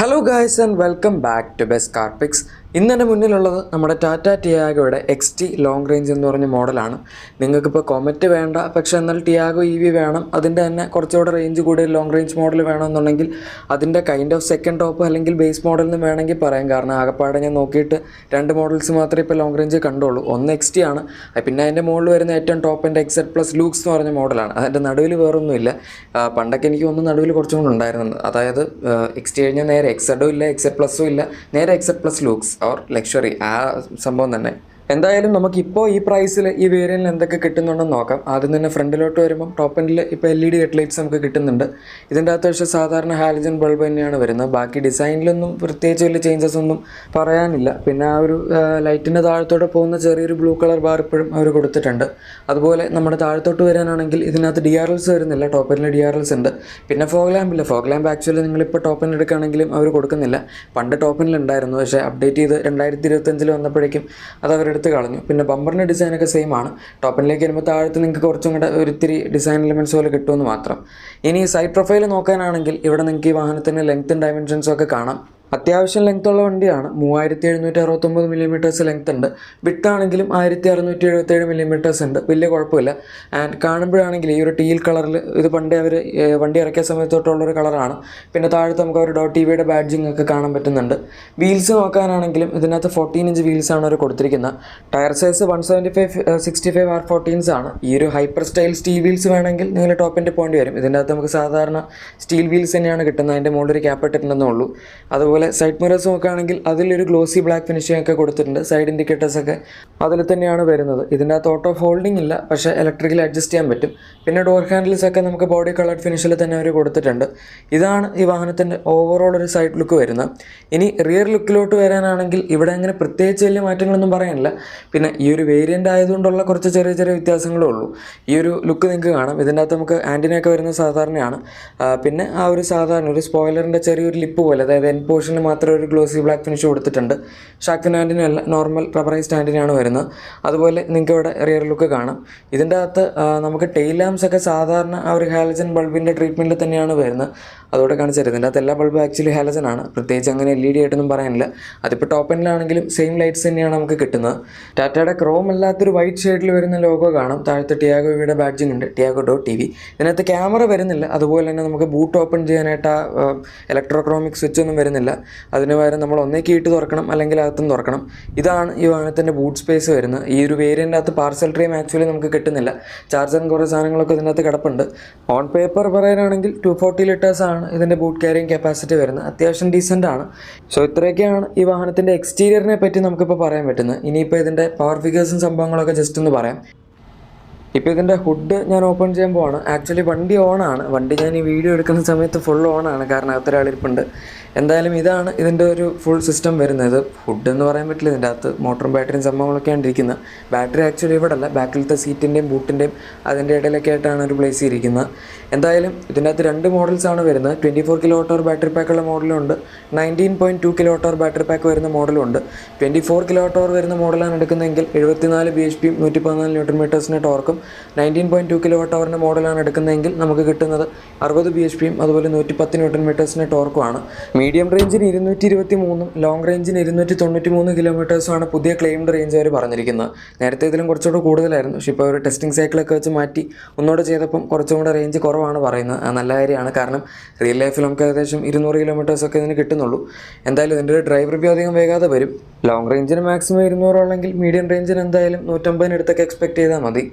Hello guys and welcome back to Best Car Picks. ഇന്നെൻ്റെ മുന്നിലുള്ളത് നമ്മുടെ ടാറ്റ ടിയാഗോയുടെ XT ലോങ് റേഞ്ച് എന്ന് പറഞ്ഞ മോഡലാണ്. നിങ്ങൾക്കിപ്പോൾ കൊമറ്റ് വേണ്ട, പക്ഷേ എന്നാൽ ടിയാഗോ EV വേണം, അതിൻ്റെ തന്നെ കുറച്ചുകൂടെ റേഞ്ച് കൂടിയ ലോങ് റേഞ്ച് മോഡൽ വേണമെന്നുണ്ടെങ്കിൽ അതിൻ്റെ കൈൻഡ് ഓഫ് സെക്കൻഡ് ടോപ്പ് അല്ലെങ്കിൽ ബേസ് മോഡൽ എന്ന് വേണമെങ്കിൽ പറയാം. കാരണം ആകെപ്പാടെ ഞാൻ നോക്കിയിട്ട് രണ്ട് മോഡൽസ് മാത്രമേ ഇപ്പോൾ ലോങ് റേഞ്ച് കണ്ടുള്ളൂ. ഒന്ന് XT ആണ്, പിന്നെ അതിൻ്റെ മുകളിൽ വരുന്ന ഏറ്റവും ടോപ്പ് എൻ്റെ XZ+ ലൂക്സ് എന്ന് പറഞ്ഞ മോഡലാണ്. അതിൻ്റെ നടുവിൽ വേറൊന്നുമില്ല. പണ്ടൊക്കെ എനിക്ക് ഒന്ന് നടുവിൽ കുറച്ചും കൂടെ ഉണ്ടായിരുന്നത്, അതായത് XT കഴിഞ്ഞാൽ നേരെ XZ ഇല്ല, XZ+ ഇല്ല, നേരെ XZ+ ലൂക്സ് ഓർ ലക്ഷറി ആ സംഭവം തന്നെ. എന്തായാലും നമുക്കിപ്പോൾ ഈ പ്രൈസിൽ ഈ വേരിയൻറ്റിൽ എന്തൊക്കെ കിട്ടുന്നുണ്ടെന്ന് നോക്കാം. ആദ്യം തന്നെ ഫ്രണ്ടിലോട്ട് വരുമ്പം ടോപ്പ് എൻഡിൽ ഇപ്പോൾ LED ഹെഡ്ലൈറ്റ്സ് നമുക്ക് കിട്ടുന്നുണ്ട്. ഇതിൻ്റെ അകത്ത് പക്ഷേ സാധാരണ ഹാലജൻ ബൾബ് തന്നെയാണ് വരുന്നത്. ബാക്കി ഡിസൈനിലൊന്നും പ്രത്യേകിച്ച് വലിയ ചേഞ്ചസ് ഒന്നും പറയാനില്ല. പിന്നെ ആ ഒരു ലൈറ്റിൻ്റെ താഴത്തോടെ പോകുന്ന ചെറിയൊരു ബ്ലൂ കളർ ബാർ ഇപ്പോഴും അവർ കൊടുത്തിട്ടുണ്ട്. അതുപോലെ നമ്മുടെ താഴത്തോട്ട് വരാനാണെങ്കിൽ ഇതിനകത്ത് DRLs വരുന്നില്ല, ടോപ്പ് എൻഡിൽ DRLs ഉണ്ട്. പിന്നെ ഫോഗ് ലാമ്പില്ല. ഫോഗ് ലാമ്പ് ആക്ച്വലി നിങ്ങളിപ്പോൾ ടോപ്പ് എൻഡ് എടുക്കുകയാണെങ്കിലും അവർ കൊടുക്കുന്നില്ല. പണ്ട് ടോപ്പ് എൻഡിൽ ഉണ്ടായിരുന്നു, പക്ഷേ അപ്ഡേറ്റ് ചെയ്ത് 2025 വന്നപ്പോഴേക്കും അത് അവരെടുത്ത് കളഞ്ഞു. പിന്നെ ബമ്പറിൻ്റെ ഡിസൈനൊക്കെ സെയിം ആണ്. ടോപ്പിലേക്ക് വരുമ്പോൾ താഴത്ത് നിങ്ങൾക്ക് കുറച്ചും കൂടെ ഒരിത്തിരി ഡിസൈൻ എലിമെൻറ്റ്സ് പോലെ കിട്ടുമെന്ന് മാത്രം. ഇനി സൈഡ് പ്രൊഫൈൽ നോക്കാനാണെങ്കിൽ ഇവിടെ നിങ്ങൾക്ക് ഈ വാഹനത്തിൻ്റെ ലെങ്ത്തും ഡയമെൻഷൻസും ഒക്കെ കാണാം. അത്യാവശ്യം ലെങ്ത്തുള്ള വണ്ടിയാണ്. 3769 മില്ലിമീറ്റേഴ്സ് ലെങ്ത് ഉണ്ട്. വിട്ടാണെങ്കിലും 1677 മില്ലിമീറ്റേഴ്സ് ഉണ്ട്. വലിയ കുഴപ്പമില്ല. ആൻഡ് കാണുമ്പോഴാണെങ്കിൽ ഈ ഒരു ടീൽ കളറിൽ ഇത് പണ്ടേ അവർ വണ്ടി ഇറക്കിയ സമയത്തോട്ടുള്ളൊരു കളറാണ്. പിന്നെ താഴത്ത് നമുക്ക് ഒരു .TVയുടെ ബാഡ്ജിങ് ഒക്കെ കാണാൻ പറ്റുന്നുണ്ട്. വീൽസ് നോക്കാനാണെങ്കിലും ഇതിനകത്ത് 14 ഇഞ്ച് വീൽസാണ് അവർ കൊടുത്തിരിക്കുന്നത്. ടയർ സൈസ് 175/65 R14s ആണ്. ഈ ഒരു ഹൈപ്പർ സ്റ്റൈൽ സ്റ്റീൽ വീൽസ് വേണമെങ്കിൽ നിങ്ങൾ ടോപ്പിൻ്റെ പോകേണ്ടി വരും. ഇതിൻ്റെ അകത്ത് നമുക്ക് സാധാരണ സ്റ്റീൽ വീൽസ് തന്നെയാണ് കിട്ടുന്നത്. അതിൻ്റെ മുകളിൽ ഒരു ക്യാപ്പ് ഇട്ടിട്ടുണ്ടെന്നേ ഉള്ളൂ. അതുപോലെ സൈഡ് മിറേഴ്സ് നോക്കുകയാണെങ്കിൽ അതിലൊരു ഗ്ലോസി ബ്ലാക്ക് ഫിനിഷിംഗ് ഒക്കെ കൊടുത്തിട്ടുണ്ട്. സൈഡ് ഇൻഡിക്കേറ്റേഴ്സൊക്കെ അതിൽ തന്നെയാണ് വരുന്നത്. ഇതിൻ്റെ അകത്ത് ഓട്ടോ ഫോൾഡിംഗ് ഇല്ല, പക്ഷേ ഇലക്ട്രിക്കൽ അഡ്ജസ്റ്റ് ചെയ്യാൻ പറ്റും. പിന്നെ ഡോർ ഹാൻഡിൽസ് ഒക്കെ നമുക്ക് ബോഡി കളർഡ് ഫിനിഷിൽ തന്നെ അവർ കൊടുത്തിട്ടുണ്ട്. ഇതാണ് ഈ വാഹനത്തിൻ്റെ ഓവറോൾ ഒരു സൈഡ് ലുക്ക് വരുന്നത്. ഇനി റിയർ ലുക്കിലോട്ട് വരാനാണെങ്കിൽ ഇവിടെ അങ്ങനെ പ്രത്യേകിച്ച് വലിയ മാറ്റങ്ങളൊന്നും പറയാനില്ല. പിന്നെ ഈ ഒരു വേരിയൻ്റ് ആയതുകൊണ്ടുള്ള കുറച്ച് ചെറിയ ചെറിയ വ്യത്യാസങ്ങളേ ഉള്ളൂ. ഈ ഒരു ലുക്ക് നിങ്ങൾക്ക് കാണാം. ഇതിൻ്റെ അകത്ത് നമുക്ക് ആൻറ്റിനയൊക്കെ വരുന്നത് സാധാരണയാണ്. പിന്നെ ആ ഒരു സാധാരണ ഒരു സ്പോയിലറിൻ്റെ ചെറിയൊരു ലിപ്പ് പോലെ, അതായത് എൻ പോർഷന് മാത്രം ഒരു ഗ്ലോസി ബ്ലാക്ക് ഫിനിഷ് കൊടുത്തിട്ടുണ്ട്. ഷാക്കിൻ ആൻറ്റിനല്ല, നോർമൽ റബ്ബറൈസ്ഡ് ആൻറ്റിനാണ് വരുന്നത്. അതുപോലെ നിങ്ങൾക്ക് ഇവിടെ റിയർ ലുക്ക് കാണാം. ഇതിൻ്റെ അകത്ത് നമുക്ക് ടെയിൽ ലാംപ്സ് ഒക്കെ സാധാരണ ആ ഒരു ഹാലജൻ ബൾബിൻ്റെ ട്രീറ്റ്മെൻറ്റിൽ തന്നെയാണ് വരുന്നത്. അതോടെ കാണിച്ചത് ഇതിൻ്റെ അകത്ത് എല്ലാ ബൾബും ആക്ച്വലി ഹാലജൻ ആണ്. പ്രത്യേകിച്ച് അങ്ങനെ LED ആയിട്ടൊന്നും പറയാനില്ല. അതിപ്പോൾ ടോപ്പ് എൻഡിലാണെങ്കിലും സെയിം ലൈറ്റ്സ് തന്നെയാണ് നമുക്ക് കിട്ടുന്നത്. ടാറ്റയുടെ ക്രോം അല്ലാത്തൊരു വൈറ്റ് ഷെയ്ഡിൽ വരുന്ന ലോഗോ കാണാം. താഴത്തെ ടിയാഗോയുടെ ബാഡ്ജിങ് ഉണ്ട്, tiago.tv. ഇതിനകത്ത് ക്യാമറ വരുന്നില്ല. അതുപോലെ തന്നെ നമുക്ക് ബൂട്ട് ഓപ്പൺ ചെയ്യാനായിട്ട് ആ ഇലക്ട്രോക്രോമിക് സ്വിച്ച് ഒന്നും വരുന്നില്ല. അതിന് പകരം നമ്മൾ ഒന്നേക്ക് ഇട്ട് തുറക്കണം, അല്ലെങ്കിൽ അകത്തും തുറക്കണം. ഇതാണ് ഈ വാഹനത്തിൻ്റെ ബൂട്ട് സ്പേസ് വരുന്നത്. ഈ ഒരു വേരിയൻ്റ് അകത്ത് പാർസൽ ട്രെയിം ആക്ച്വലി നമുക്ക് കിട്ടുന്നില്ല. ചാർജറും കുറേ സാധനങ്ങളൊക്കെ ഇതിനകത്ത് കിടപ്പുണ്ട്. ഓൺ പേപ്പർ പറയാനാണെങ്കിൽ 240 ലിറ്റേഴ്സ് ആണ് ഇതിൻ്റെ ബൂട്ട് ക്യാരിങ് കപ്പാസിറ്റി വരുന്നത്. അത്യാവശ്യം ഡീസൻ്റ് ആണ്. സോ ഇത്രയൊക്കെയാണ് ഈ വാഹനത്തിൻ്റെ എക്സ്റ്റീരിയറിനെ പറ്റി നമുക്കിപ്പോൾ പറയാൻ പറ്റുന്നത്. ഇനിയിപ്പോൾ ഇതിൻ്റെ പവർ ഫിഗേഴ്സും സംഭവങ്ങളൊക്കെ ജസ്റ്റ് ഒന്ന് പറയാം. ഇപ്പോൾ ഇതിൻ്റെ ഹുഡ് ഞാൻ ഓപ്പൺ ചെയ്യാൻ പോവാണ്. ആക്ച്വലി വണ്ടി ഓണാണ്. വണ്ടി ഞാൻ ഈ വീഡിയോ എടുക്കുന്ന സമയത്ത് ഫുൾ ഓണാണ്, കാരണം അത്രയാളിരിപ്പുണ്ട്. എന്തായാലും ഇതാണ് ഇതിൻ്റെ ഒരു ഫുൾ സിസ്റ്റം വരുന്നത്. ഹുഡ് എന്ന് പറയാൻ പറ്റില്ല, ഇതിൻ്റെ അകത്ത് മോട്ടറും ബാറ്ററിയും സംഭവങ്ങളൊക്കെയാണ് ഇരിക്കുന്നത്. ബാറ്ററി ആക്ച്വലി ഇവിടെ അല്ല, ബാക്കിലത്തെ സീറ്റിൻ്റെയും ബൂട്ടിൻ്റെയും അതിൻ്റെ ഇടയിലൊക്കെ ആയിട്ടാണ് ഒരു പ്ലേസ് ചെയ്തിരിക്കുന്നത്. എന്തായാലും ഇതിൻ്റെ അകത്ത് രണ്ട് മോഡൽസാണ് വരുന്നത്. 24 kWh ബാറ്ററി പാക്കുള്ള മോഡലുണ്ട്, 19.2 kWh ബാറ്ററി പാക്ക് വരുന്ന മോഡലുണ്ട്. 24 kWh വരുന്ന മോഡലാണ് എടുക്കുന്നതെങ്കിൽ 74 bhp 114 Nm ടോർക്കും, 19.2 kWh മോഡലാണ് എടുക്കുന്നതെങ്കിൽ നമുക്ക് കിട്ടുന്നത് 60 bhp അതുപോലെ 110 Nm ടോർക്കുമാണ്. മീഡിയം റേഞ്ചിന് 223 ലോങ് റേഞ്ചിന് 293 കിലോമീറ്റേഴ്സുമാണ് പുതിയ ക്ലെയിംഡ് റേഞ്ച് അവർ പറഞ്ഞിരിക്കുന്നത്. നേരത്തെ ഇതിലും കുറച്ചുകൂടെ കൂടുതലായിരുന്നു, പക്ഷേ ഇപ്പോൾ ഒരു ടെസ്റ്റിംഗ് സൈക്കിളൊക്കെ വെച്ച് മാറ്റി ഒന്നുകൂടെ ചെയ്തപ്പം കുറച്ചും കൂടെ റേഞ്ച് കുറവാണ് പറയുന്നത്. നല്ല കാര്യമാണ്, കാരണം റിയൽ ലൈഫിൽ നമുക്ക് ഏകദേശം 200 കിലോമീറ്റേഴ്സൊക്കെ ഇതിന് കിട്ടുന്നുള്ളൂ. എന്തായാലും ഇതിൻ്റെ ഒരു ഡ്രൈവ് റിവ്യൂ അധികം വേഗാതെ വരും. ലോങ് റേഞ്ചിന് മാക്സിമം 200 ഉള്ളെങ്കിൽ മീഡിയം റേഞ്ചിന് എന്തായാലും 150 അടുത്തൊക്കെ എക്സ്പെക്ട് ചെയ്താൽ മതി.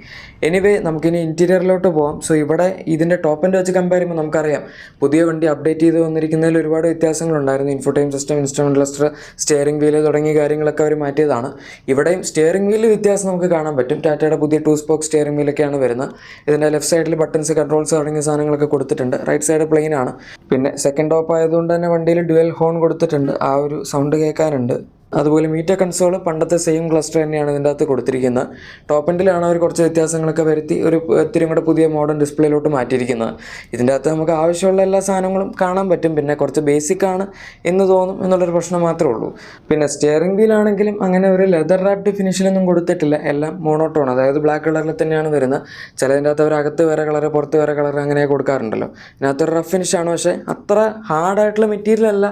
എനിവേ നമുക്കിനി ഇൻറ്റീരിയറിലോട്ട് പോകാം. സോ ഇവിടെ ഇതിൻ്റെ ടോപ്പ് എൻഡ് വെച്ച് കമ്പയർ ചെയ്യുമ്പോൾ നമുക്കറിയാം പുതിയ വണ്ടി അപ്ഡേറ്റ് ചെയ്ത് വന്നിരിക്കുന്നതിൽ ഒരുപാട് വ്യത്യാസങ്ങളുണ്ടായിരുന്നു. Infotainment system, instrument cluster, steering wheel തുടങ്ങിയ കാര്യങ്ങളൊക്കെ അവർ മാറ്റിയതാണ്. ഇവിടെയും സ്റ്റിയറിംഗ് വീല് വ്യത്യാസം നമുക്ക് കാണാൻ പറ്റും. ടാറ്റയുടെ പുതിയ 2 സ്പോക്ക് സ്റ്റിയറിംഗ് വീലൊക്കെയാണ് വരുന്നത്. ഇതിൻ്റെ ലെഫ്റ്റ് സൈഡിൽ ബട്ടൺസ്, കൺട്രോൾസ് തുടങ്ങിയ സാധനങ്ങളൊക്കെ കൊടുത്തിട്ടുണ്ട്. റൈറ്റ് സൈഡ് പ്ലെയിൻ ആണ്. പിന്നെ സെക്കൻഡ് ടോപ്പ് ആയതുകൊണ്ട് തന്നെ വണ്ടിയിൽ ഡ്യുവൽ ഹോൺ കൊടുത്തിട്ടുണ്ട്. ആ ഒരു സൗണ്ട് കേൾക്കാനുണ്ട്. അതുപോലെ മീറ്റർ കൺസോൾ പണ്ടത്തെ സെയിം ക്ലസ്റ്റർ തന്നെയാണ് ഇതിൻ്റെ അകത്ത് കൊടുത്തിരിക്കുന്നത്. ടോപ്പ് എൻഡിലാണ് അവർ കുറച്ച് വ്യത്യാസങ്ങളൊക്കെ വരുത്തി ഒരു ഇത്തിരി കൂടെ പുതിയ മോഡേൺ ഡിസ്പ്ലേയിലോട്ട് മാറ്റിയിരിക്കുന്നത്. ഇതിൻ്റെ അകത്ത് നമുക്ക് ആവശ്യമുള്ള എല്ലാ സാധനങ്ങളും കാണാൻ പറ്റും. പിന്നെ കുറച്ച് ബേസിക് ആണ് എന്ന് തോന്നും എന്നുള്ളൊരു പ്രശ്നം മാത്രമേ ഉള്ളൂ. പിന്നെ സ്റ്റിയറിംഗ് വീലാണെങ്കിലും അങ്ങനെ ഒരു ലെതർ റാപ്ഡ് ഫിനിഷിലൊന്നും കൊടുത്തിട്ടില്ല. എല്ലാം മോണോട്ടോൺ, അതായത് ബ്ലാക്ക് കളറിൽ തന്നെയാണ് വരുന്നത്. ചിലതിൻ്റെ അകത്ത് അവരകത്ത് വേറെ കളർ പുറത്ത് വേറെ കളർ അങ്ങനെ കൊടുക്കാറുണ്ടല്ലോ. ഇതിനകത്തൊരു റഫ് ഫിനിഷാണ്, പക്ഷേ അത്ര ഹാർഡായിട്ടുള്ള മെറ്റീരിയൽ അല്ല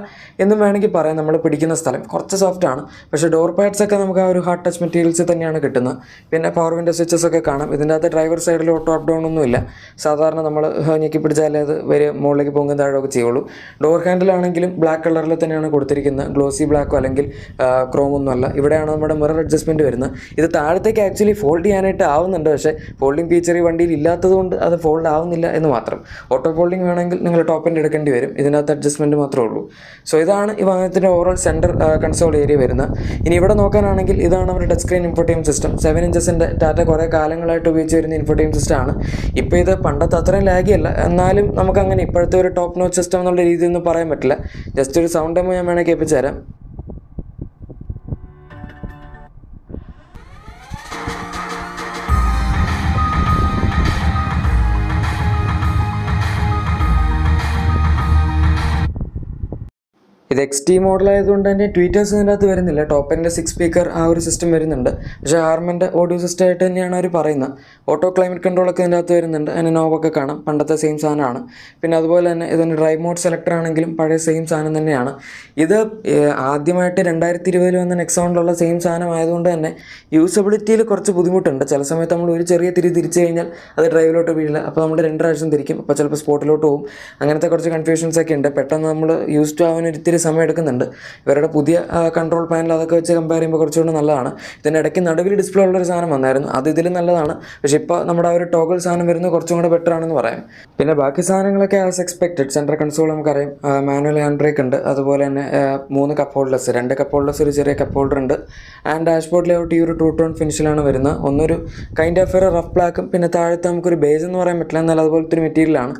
എന്നും വേണമെങ്കിൽ പറയാം. നമ്മൾ പിടിക്കുന്ന സ്ഥലം കുറച്ച് സോഫ്റ്റ് ആണ്, പക്ഷേ ഡോർ പാഡ്സ് ഒക്കെ നമുക്ക് ആ ഒരു ഹാർഡ് ടച്ച് മെറ്റീരിയൽസ് തന്നെയാണ് കിട്ടുന്നത്. പിന്നെ പവർ വിൻഡോ സ്വിച്ചസ് ഒക്കെ കാണാം. ഇതിൻ്റെ അകത്ത് ഡ്രൈവർ സൈഡിൽ ഓട്ടോ അപ്പ് ഡൗൺ ഒന്നുമില്ല. സാധാരണ നമ്മൾ ഞെക്കി പിടിച്ചാലേ അത് വരെ മുകളിലേക്ക് പൊങ്ങും താഴെയൊക്കെ ചെയ്യുള്ളൂ. ഡോർ ഹാൻഡിലാണെങ്കിലും ബ്ലാക്ക് കളറിൽ തന്നെയാണ് കൊടുത്തിരിക്കുന്നത്. ഗ്ലോസി ബ്ലാക്കോ അല്ലെങ്കിൽ ക്രോമൊന്നും അല്ല. ഇവിടെയാണ് നമ്മുടെ മിറർ അഡ്ജസ്റ്റ്മെൻറ്റ് വരുന്നത്. ഇത് താഴത്തേക്ക് ആക്ച്വലി ഫോൾഡ് ചെയ്യാനായിട്ട് ആവുന്നുണ്ട്, പക്ഷേ ഫോൾഡിംഗ് ഫീച്ചർ ഈ വണ്ടിയിൽ ഇല്ലാത്തതുകൊണ്ട് അത് ഫോൾഡ് ആവുന്നില്ല എന്ന് മാത്രം. ഓട്ടോ ഫോൾഡിംഗ് വേണമെങ്കിൽ നിങ്ങൾ ടോപ്പ് എൻഡ് എടുക്കേണ്ടി വരും. ഇതിനകത്ത് അഡ്ജസ്റ്റ്മെൻറ്റ് മാത്രമേ ഉള്ളൂ. സോ ഇതാണ് ഈ വാഹനത്തിൻ്റെ ഓവറോൾ സെൻറ്റർ കൺസോൾ ഏരിയ വരുന്നത്. ഇനി ഇവിടെ നോക്കാനാണെങ്കിൽ ഇതാണ് അവർ ടച്ച് സ്ക്രീൻ ഇൻഫോർടൈം സിസ്റ്റം. 7 ഇഞ്ചസിൻ്റെ ടാറ്റ കുറേ കാലങ്ങളായിട്ട് ഉപയോഗിച്ച് വരുന്ന ഇൻഫോർടൈം സിസ്റ്റമാണ്. ഇപ്പോൾ ഇത് പണ്ടത്തെ അത്രയും ലാഗിയല്ല, എന്നാലും നമുക്കങ്ങനെ ഇപ്പോഴത്തെ ഒരു ടോപ്പ് നോച്ച് സിസ്റ്റം എന്നുള്ള രീതിയൊന്നും പറയാൻ പറ്റില്ല. ജസ്റ്റ് ഒരു സൗണ്ട് ഡെമോ ഞാൻ വേണമെങ്കിൽ കേൾപ്പിച്ചു തരാം. ഇത് XT മോഡലായതുകൊണ്ട് തന്നെ ട്വീറ്റേഴ്സ് ഇതിൻ്റെ അകത്ത് വരുന്നില്ല. ടോപ്പ് എൻ്റെ 6 സ്പീക്കർ ആ ഒരു സിസ്റ്റം വരുന്നുണ്ട്, പക്ഷേ ഹാർമൻ്റെ ഓഡിയോ സിസ്റ്റം ആയിട്ട് തന്നെയാണ് അവർ പറയുന്നത്. ഓട്ടോ ക്ലൈമറ്റ് കൺട്രോളൊക്കെ ഇതിൻ്റെ അകത്ത് വരുന്നുണ്ട്. അതിന് നോബൊക്കെ കാണാം, പണ്ടത്തെ സെയിം സാധനമാണ്. പിന്നെ അതുപോലെ തന്നെ ഇതിന് ഡ്രൈവ് മോഡ് സെലക്ടർ ആണെങ്കിലും പഴയ സെയിം സാധനം തന്നെയാണ്. ഇത് ആദ്യമായിട്ട് 2020 വന്ന നെക്സോണിലുള്ള സെയിം സാധനം ആയതുകൊണ്ട് തന്നെ യൂസബിലിറ്റിയിൽ കുറച്ച് ബുദ്ധിമുട്ടുണ്ട്. ചില സമയത്ത് നമ്മൾ ഒരു ചെറിയ തിരിച്ചു കഴിഞ്ഞാൽ അത് ഡ്രൈവിലോട്ട് വീഴില്ല. അപ്പോൾ നമ്മൾ 2 പ്രാവശ്യം തിരിക്കും, അപ്പോൾ ചിലപ്പോൾ സ്പോട്ടിലോട്ട് പോകും. അങ്ങനത്തെ കുറച്ച് കൺഫ്യൂഷൻസ് ഒക്കെ ഉണ്ട്. പെട്ടെന്ന് നമ്മൾ യൂസ് ടു ആവാൻ ഒത്തിരി സമയം എടുക്കുന്നുണ്ട്. ഇവരുടെ പുതിയ കൺട്രോൾ പാനൽ അതൊക്കെ വെച്ച് കമ്പയർ ചെയ്യുമ്പോൾ കുറച്ചുകൂടി നല്ലതാണ്. ഇതിൻ്റെ ഇടയ്ക്ക് നടുവിൽ ഡിസ്പ്ലേ ഉള്ളൊരു സാധനം വന്നായിരുന്നു, അത് ഇതിലും നല്ലതാണ്. പക്ഷേ ഇപ്പോൾ നമ്മുടെ ആ ഒരു ടോഗിൾ സാധനം വരുന്നത് കുറച്ചും കൂടെ ബെറ്റർ ആണെന്ന് പറയാം. പിന്നെ ബാക്കി സാധനങ്ങളൊക്കെ ആസ് എക്സ്പെക്റ്റഡ്. സെൻട്രൽ കൺസോൾ നമുക്കറിയാം, മാനുവൽ ഹാൻഡ് ബ്രേക്ക് ഉണ്ട്. അതുപോലെ തന്നെ 3 കപ്പ് ഹോൾഡേഴ്സ്, 2 കപ്പ് ഹോൾഡേഴ്സ്, ഒരു ചെറിയ കപ്പ് ഹോൾഡർ ഉണ്ട്. ആൻഡ് ഡാഷ്ബോർഡ് ലേഔട്ട് ഈ ഒരു ട്രൂ ടോൺ ഫിനിഷിലാണ് വരുന്നത്. ഒന്നൊരു കൈൻഡ് ഓഫ് ഒരു റഫ് ബ്ലാക്കും പിന്നെ താഴത്ത് നമുക്കൊരു ബേജ് എന്ന് പറയാൻ പറ്റില്ല, എന്നാൽ അതുപോലത്തെ ഒരു മെറ്റീരിയലാണ്.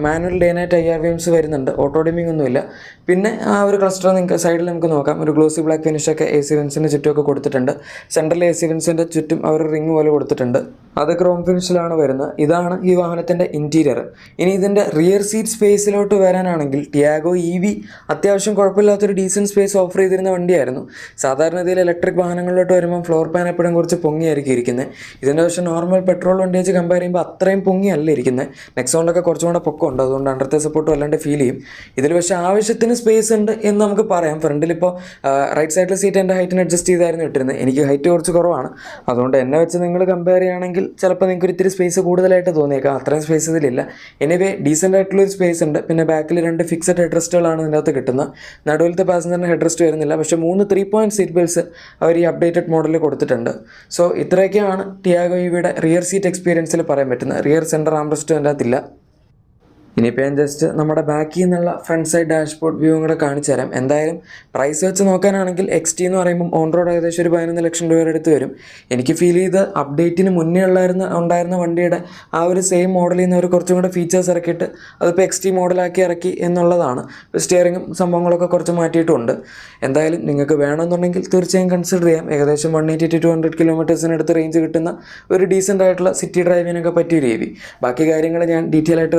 മാനുവൽ ഡേ നൈറ്റ് IR വരുന്നുണ്ട്, ഓട്ടോ ഡിമ്മിംഗ് ഒന്നുമില്ല. പിന്നെ ആ ഒരു ക്ലസ്റ്റർ നിങ്ങൾക്ക് സൈഡിൽ നമുക്ക് നോക്കാം. ഒരു ഗ്ലോസി ബ്ലാക്ക് ഫിനിഷൊക്കെ AC വെൻസിൻ്റെ ചുറ്റുമൊക്കെ കൊടുത്തിട്ടുണ്ട്. സെൻട്രൽ AC വെൻസിൻ്റെ ചുറ്റും അവർ റിങ് പോലെ കൊടുത്തിട്ടുണ്ട്. അത് ക്രോം ഫിനിഷിലാണ് വരുന്നത്. ഇതാണ് ഈ വാഹനത്തിൻ്റെ ഇൻറ്റീരിയർ. ഇനി ഇതിൻ്റെ റിയർ സീറ്റ് സ്പേസിലോട്ട് വരാനാണെങ്കിൽ ടിയാഗോ EV അത്യാവശ്യം കുഴപ്പമില്ലാത്തൊരു ഡീസൻറ്റ് സ്പേസ് ഓഫർ ചെയ്തിരുന്ന വണ്ടിയായിരുന്നു. സാധാരണ ഇതിൽ ഇലക്ട്രിക് വാഹനങ്ങളിലോട്ട് വരുമ്പോൾ ഫ്ലോർ പാൻ എപ്പോഴും കുറച്ച് പൊങ്ങിയായിരിക്കും ഇരിക്കുന്നത്. ഇതിൻ്റെ പക്ഷേ നോർമൽ പെട്രോൾ വണ്ടി വെച്ച് കമ്പയർ ചെയ്യുമ്പോൾ അത്രയും പൊങ്ങിയല്ല ഇരിക്കുന്നത്. നെക്സോണിലൊക്കെ കുറച്ചും കൂടെ പൊക്കമുണ്ട്, അതുകൊണ്ട് അണ്ടർത്തെ സപ്പോർട്ട് വല്ലാണ്ട് ഫീൽ ചെയ്യും. ഇതിൽ പക്ഷേ ആവശ്യത്തിന് സ്പേസ് ഉണ്ട് എന്ന് നമുക്ക് പറയാം. ഫ്രണ്ടിലിപ്പോൾ റൈറ്റ് സൈഡിലെ സീറ്റ് എൻ്റെ ഹൈറ്റിന് അഡ്ജസ്റ്റ് ചെയ്തായിരുന്നു ഇട്ടിരുന്നത്. എനിക്ക് ഹൈറ്റ് കുറച്ച് കുറവാണ്, അതുകൊണ്ട് എന്നെ വെച്ച് നിങ്ങൾ കമ്പയർ ചെയ്യുകയാണെങ്കിൽ ചിലപ്പോൾ നിങ്ങൾക്ക് ഇത്തിരി സ്പേസ് കൂടുതലായിട്ട് തോന്നിയേക്കാം. അത്രയും സ്പേസ് ഇതിലില്ല. എനിവേ ഡീസൻ്റ് ആയിട്ടുള്ളൊരു സ്പേസ് ഉണ്ട്. പിന്നെ ബാക്കിൽ 2 ഫിക്സഡ് ഹെഡ് റെസ്റ്റുകളാണ് ഇതിൻ്റെ അകത്ത് കിട്ടുന്നത്. നടുവിലത്തെ പാസഞ്ചറിന് ഹെഡ് റെസ്റ്റ് വരുന്നില്ല, പക്ഷേ 3 3-point സീറ്റ് ബെൽറ്റ്സ് അവർ ഈ അപ്ഡേറ്റഡ് മോഡലിൽ കൊടുത്തിട്ടുണ്ട്. സോ ഇത്രയൊക്കെയാണ് ടിയാഗോ EVയുടെ റിയർ സീറ്റ് എക്സ്പീരിയൻസിൽ പറയാൻ പറ്റുന്നത്. റിയർ സെൻറ്റർ ആംറെസ്റ്റ് അതിൻ്റെ അകത്തില്ല. ഇനിയിപ്പോൾ ഞാൻ ജസ്റ്റ് നമ്മുടെ ബാക്കിൽ നിന്നുള്ള ഫ്രണ്ട് സൈഡ് ഡാഷ്ബോർഡ് വ്യൂവും കൂടെ കാണിച്ചു തരാം. എന്തായാലും പ്രൈസ് വെച്ച് നോക്കാനാണെങ്കിൽ XT എന്ന് പറയുമ്പോൾ ഓൺ റോഡ് ഏകദേശം ഒരു 11 ലക്ഷം രൂപയുടെ അടുത്ത് വരും. എനിക്ക് ഫീൽ ചെയ്ത് അപ്ഡേറ്റിന് മുന്നേ ഉണ്ടായിരുന്ന വണ്ടിയുടെ ആ ഒരു സെയിം മോഡലിൽ നിന്ന് അവർ കുറച്ചും കൂടെ ഫീച്ചേഴ്സ് ഇറക്കിയിട്ട് അതിപ്പോൾ XT മോഡലാക്കി ഇറക്കി എന്നുള്ളതാണ്. സ്റ്റിയറിങ്ങും സംഭവങ്ങളൊക്കെ കുറച്ച് മാറ്റിയിട്ടുണ്ട്. എന്തായാലും നിങ്ങൾക്ക് വേണമെന്നുണ്ടെങ്കിൽ തീർച്ചയായും കൺസിഡർ ചെയ്യാം. ഏകദേശം 180 to 200 കിലോമീറ്റേഴ്സിനടുത്ത് റേഞ്ച് കിട്ടുന്ന ഒരു ഡീസൻ്റ് ആയിട്ടുള്ള സിറ്റി ഡ്രൈവിനൊക്കെ പറ്റിയ രീതി. ബാക്കി കാര്യങ്ങൾ ഞാൻ ഡീറ്റെയിൽ ആയിട്ട്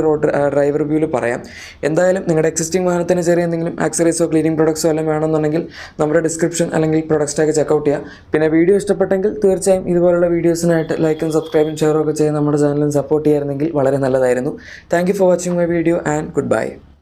ഡ്രൈവ് റിവ്യൂവിൽ പറയാം. എന്തായാലും നിങ്ങളുടെ എക്സിസ്റ്റിംഗ് വാഹനത്തിന് ചെറിയ എന്തെങ്കിലും ആക്സറീസോ ക്ലീനിങ് പ്രൊഡക്ട്സോ എല്ലാം വേണമെന്നുണ്ടെങ്കിൽ നമ്മുടെ ഡിസ്ക്രിപ്ഷൻ അല്ലെങ്കിൽ പ്രൊഡക്ട്സ് ടാഗ് ചെക്കൗട്ട് ചെയ്യുക. പിന്നെ വീഡിയോ ഇഷ്ടപ്പെട്ടെങ്കിൽ തീർച്ചയായും ഇതുപോലുള്ള വീഡിയോസിനായിട്ട് ലൈക്കും സബ്സ്ക്രൈബും ഷെയറും ഒക്കെ ചെയ്ത് നമ്മുടെ ചാനലിൽ സപ്പോർട്ട് ചെയ്യായിരുന്നെങ്കിൽ വളരെ നല്ലതായിരുന്നു. Thank you for watching my video and good bye.